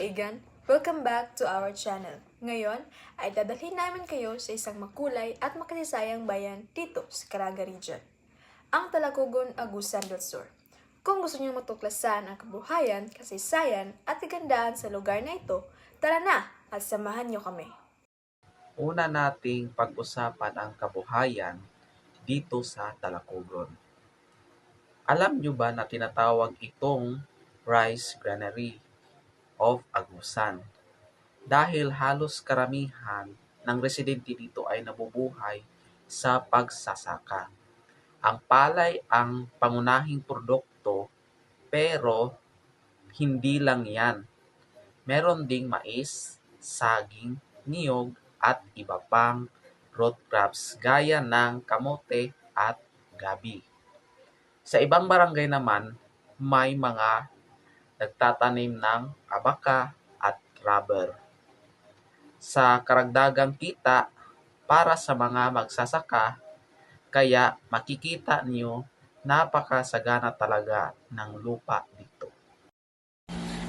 kaigan, welcome back to our channel. Ngayon ay dadalhin namin kayo sa isang makulay at makasisayang bayan dito sa Caraga Region, ang Talakugon, Agusan del Sur. Kung gusto niyo matuklasan ang kabuhayan, kasaysayan at kagandahan sa lugar na ito, tara na at samahan niyo kami. Una nating pag-usapan ang kabuhayan dito sa Talakugon. Alam nyo ba na tinatawag itong Rice Granary of Agusan? Dahil halos karamihan ng residente dito ay nabubuhay sa pagsasaka. Ang palay ang pangunahing produkto, pero hindi lang yan. Meron ding mais, saging, niyog at iba pang root crops gaya ng kamote at gabi. Sa ibang barangay naman, may mga nagtatanim ng abaka at rubber. Sa karagdagang kita para sa mga magsasaka, kaya makikita niyo napakasagana talaga ng lupa dito.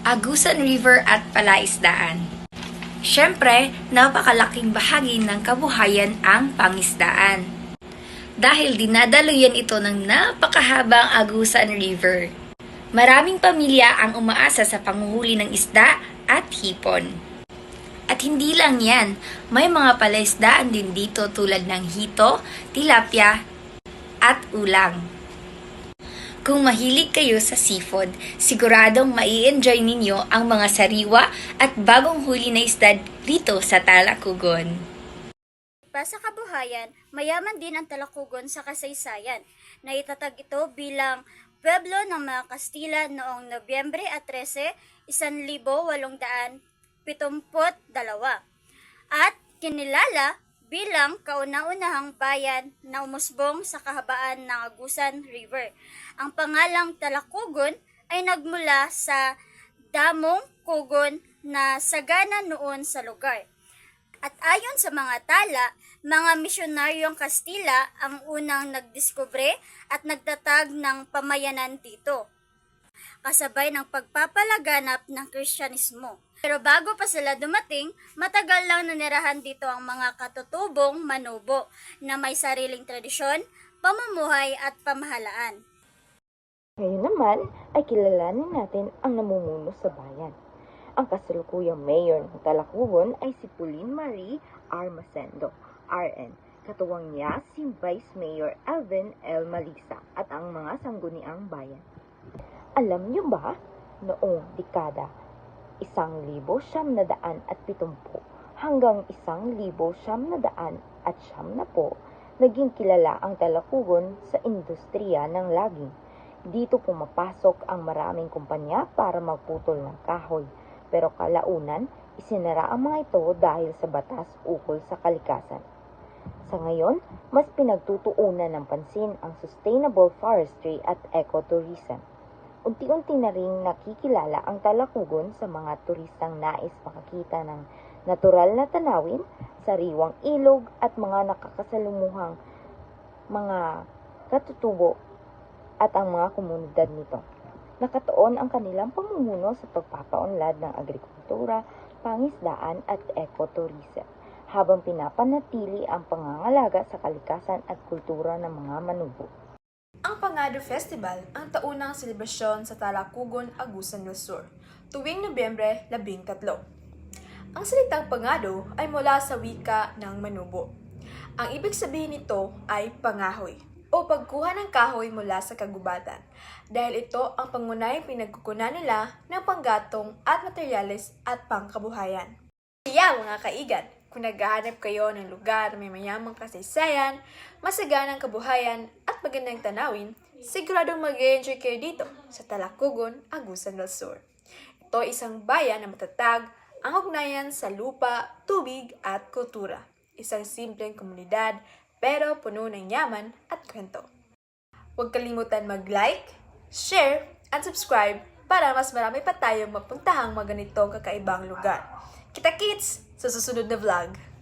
Agusan River at Palaisdaan. Siyempre, napakalaking bahagi ng kabuhayan ang pangisdaan. Dahil dinadaluyan ito ng napakahabang Agusan River. Maraming pamilya ang umaasa sa panguhuli ng isda at hipon. At hindi lang yan, may mga palaisdaan din dito tulad ng hito, tilapia, at ulang. Kung mahilig kayo sa seafood, siguradong mai-enjoy ninyo ang mga sariwa at bagong huli na isda dito sa Talakugon. Pa sa kabuhayan, mayaman din ang Talakugon sa kasaysayan. Naitatag ito bilang pueblo ng mga Kastila noong Nobyembre 13, 1872 at kinilala bilang kauna-unahang bayan na umusbong sa kahabaan ng Agusan River. Ang pangalang Talakugon ay nagmula sa damong kugon na sagana noon sa lugar. At ayon sa mga tala, mga misyonaryong Kastila ang unang nagdiskubre at nagtatag ng pamayanan dito, kasabay ng pagpapalaganap ng Kristyanismo. Pero bago pa sila dumating, matagal lang nanirahan dito ang mga katutubong Manubo na may sariling tradisyon, pamumuhay at pamahalaan. Ngayon naman ay kilalanin natin ang namumuno sa bayan. Ang kasalukuyang mayor ng Talakugon ay si Pauline Marie Armacendo, RN. Katuwang niya si Vice Mayor Alvin L. Malisa at ang mga sangguniang bayan. Alam niyo ba, noong dekada 1970 hanggang 1970, naging kilala ang Talakugon sa industriya ng laging. Dito pumapasok ang maraming kumpanya para magputol ng kahoy. Pero kalaunan, isinara ang mga ito dahil sa batas ukol sa kalikasan. Sa ngayon, mas pinagtutuunan ng pansin ang sustainable forestry at ecotourism. Unti-unti na ring nakikilala ang Talakugon sa mga turistang nais makakita ng natural na tanawin, sariwang ilog at mga nakakasalumuhang mga katutubo at ang mga komunidad nito. Nakatuon ang kanilang pamumuno sa pagpapaunlad ng agrikultura, pangisdaan at ecotourism, habang pinapanatili ang pangangalaga sa kalikasan at kultura ng mga Manubo. Ang Pangado Festival ang taunang selebrasyon sa Talakugon, Agusan del Sur, tuwing Nobyembre 13. Ang salitang Pangado ay mula sa wika ng Manubo. Ang ibig sabihin nito ay pangahoy o pagkuha ng kahoy mula sa kagubatan, dahil ito ang pangunahing pinagkukunan nila ng panggatong at materyales at pangkabuhayan. Kaya mga kaigan, kung naghahanap kayo ng lugar na may mayamang kasaysayan, masaganang kabuhayan at magandang tanawin, siguradong mag-enjoy kayo dito sa Talakugon, Agusan del Sur. Ito ay isang bayan na matatag ang ugnayan sa lupa, tubig at kultura. Isang simpleng komunidad pero puno ng yaman at kwento. Huwag kalimutan mag-like, share, at subscribe para mas marami pa tayong mapuntahang mga ganitong kakaibang lugar. Kita-kits sa susunod na vlog!